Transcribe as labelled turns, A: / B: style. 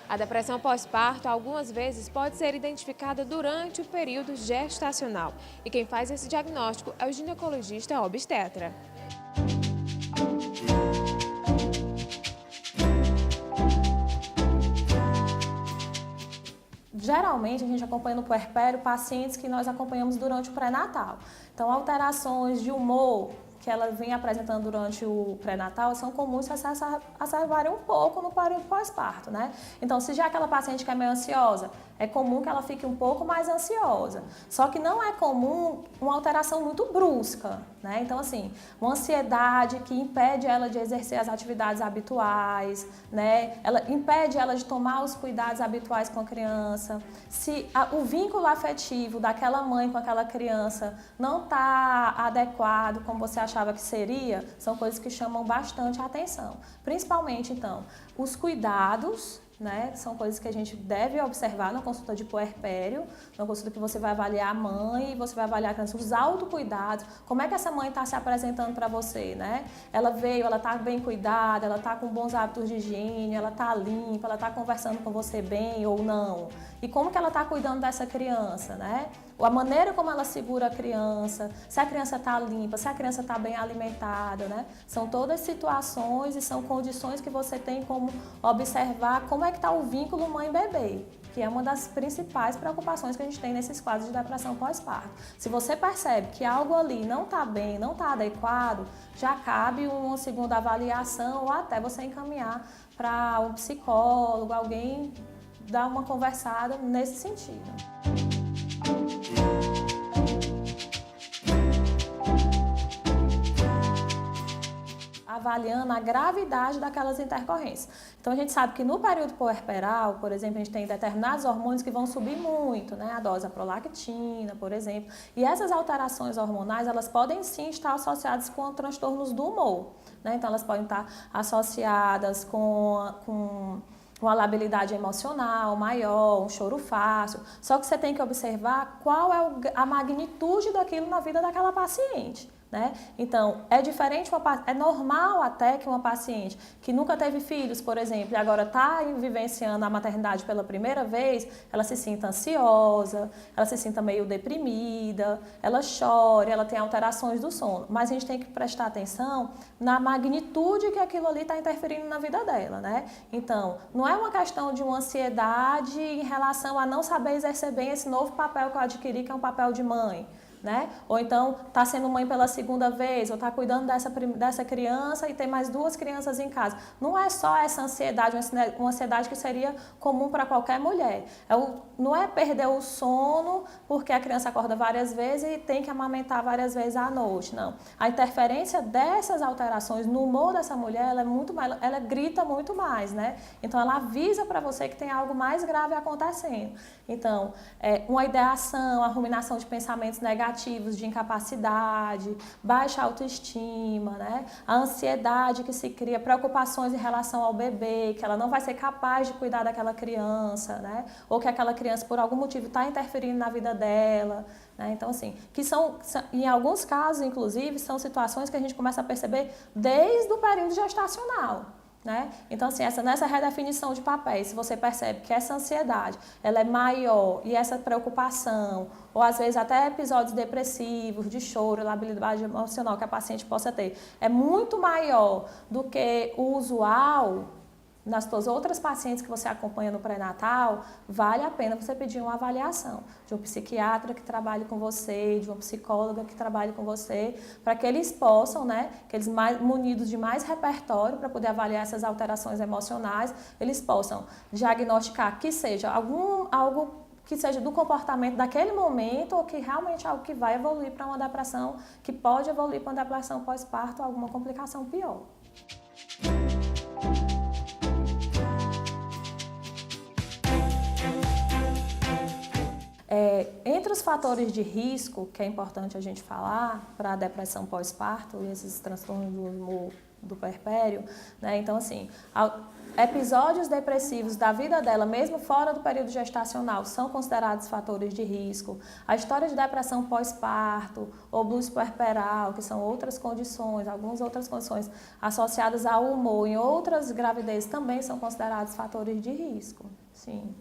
A: A depressão pós-parto, algumas vezes, pode ser identificada durante o período gestacional. E quem faz esse diagnóstico é o ginecologista obstetra.
B: Geralmente, a gente acompanha no puerpério pacientes que nós acompanhamos durante o pré-natal. Então, alterações de humor que ela vem apresentando durante o pré-natal são comuns se exacerbarem um pouco no período pós-parto, né? Então, se já aquela paciente que é meio ansiosa, é comum que ela fique um pouco mais ansiosa. Só que não é comum uma alteração muito brusca, né? Então, assim, uma ansiedade que impede ela de exercer as atividades habituais, né? Ela impede ela de tomar os cuidados habituais com a criança. Se o vínculo afetivo daquela mãe com aquela criança não está adequado como você achava que seria, são coisas que chamam bastante a atenção. Principalmente, então, os cuidados, né, são coisas que a gente deve observar na consulta de puerpério, na consulta que você vai avaliar a mãe, você vai avaliar a criança, os autocuidados, como é que essa mãe está se apresentando para você, né? Ela veio, ela está bem cuidada, ela está com bons hábitos de higiene, ela está limpa, ela está conversando com você bem ou não? E como que ela está cuidando dessa criança, né? A maneira como ela segura a criança, se a criança está limpa, se a criança está bem alimentada, né? São todas situações e são condições que você tem como observar como é que está o vínculo mãe-bebê, que é uma das principais preocupações que a gente tem nesses quadros de depressão pós-parto. Se você percebe que algo ali não está bem, não está adequado, já cabe uma segunda avaliação ou até você encaminhar para um psicólogo, alguém dar uma conversada nesse sentido. Avaliando a gravidade daquelas intercorrências. Então a gente sabe que no período puerperal, por exemplo, a gente tem determinados hormônios que vão subir muito, né? A dose da prolactina, por exemplo. E essas alterações hormonais, elas podem sim estar associadas com transtornos do humor, né? Então elas podem estar associadas com uma labilidade emocional maior, um choro fácil. Só que você tem que observar qual é a magnitude daquilo na vida daquela paciente, né? Então, é diferente, é normal até que uma paciente que nunca teve filhos, por exemplo, e agora está vivenciando a maternidade pela primeira vez, ela se sinta ansiosa, ela se sinta meio deprimida, ela chora, ela tem alterações do sono. Mas a gente tem que prestar atenção na magnitude que aquilo ali está interferindo na vida dela, né? Então, não é uma questão de uma ansiedade em relação a não saber exercer bem esse novo papel que eu adquiri, que é um papel de mãe, né? Ou então está sendo mãe pela segunda vez, ou está cuidando dessa criança e tem mais 2 crianças em casa. Não é só essa ansiedade, uma ansiedade que seria comum para qualquer mulher. Não é perder o sono porque a criança acorda várias vezes e tem que amamentar várias vezes à noite, não. A interferência dessas alterações no humor dessa mulher, ela grita muito mais, né? Então ela avisa para você que tem algo mais grave acontecendo. Então, uma ideação, a ruminação de pensamentos negativos, de incapacidade, baixa autoestima, né? A ansiedade que se cria, preocupações em relação ao bebê, que ela não vai ser capaz de cuidar daquela criança, né? Ou que aquela criança, por algum motivo, está interferindo na vida dela, né? Então, assim, em alguns casos, inclusive, são situações que a gente começa a perceber desde o período gestacional, né? Então, assim, nessa redefinição de papéis, se você percebe que essa ansiedade ela é maior e essa preocupação, ou às vezes até episódios depressivos, de choro, labilidade emocional que a paciente possa ter, é muito maior do que o usual, nas suas outras pacientes que você acompanha no pré-natal, vale a pena você pedir uma avaliação de um psiquiatra que trabalhe com você, de uma psicóloga que trabalhe com você, para que eles possam, né, que eles munidos de mais repertório para poder avaliar essas alterações emocionais, eles possam diagnosticar que seja algo que seja do comportamento daquele momento ou que realmente é algo que vai evoluir para uma depressão, que pode evoluir para uma depressão pós-parto ou alguma complicação pior. Entre os fatores de risco, que é importante a gente falar para a depressão pós-parto e esses transtornos do humor do puerpério, né? Então, assim, episódios depressivos da vida dela, mesmo fora do período gestacional, são considerados fatores de risco. A história de depressão pós-parto ou blues puerperal, que são outras condições, algumas outras condições associadas ao humor em outras gravidezes também são considerados fatores de risco, sim.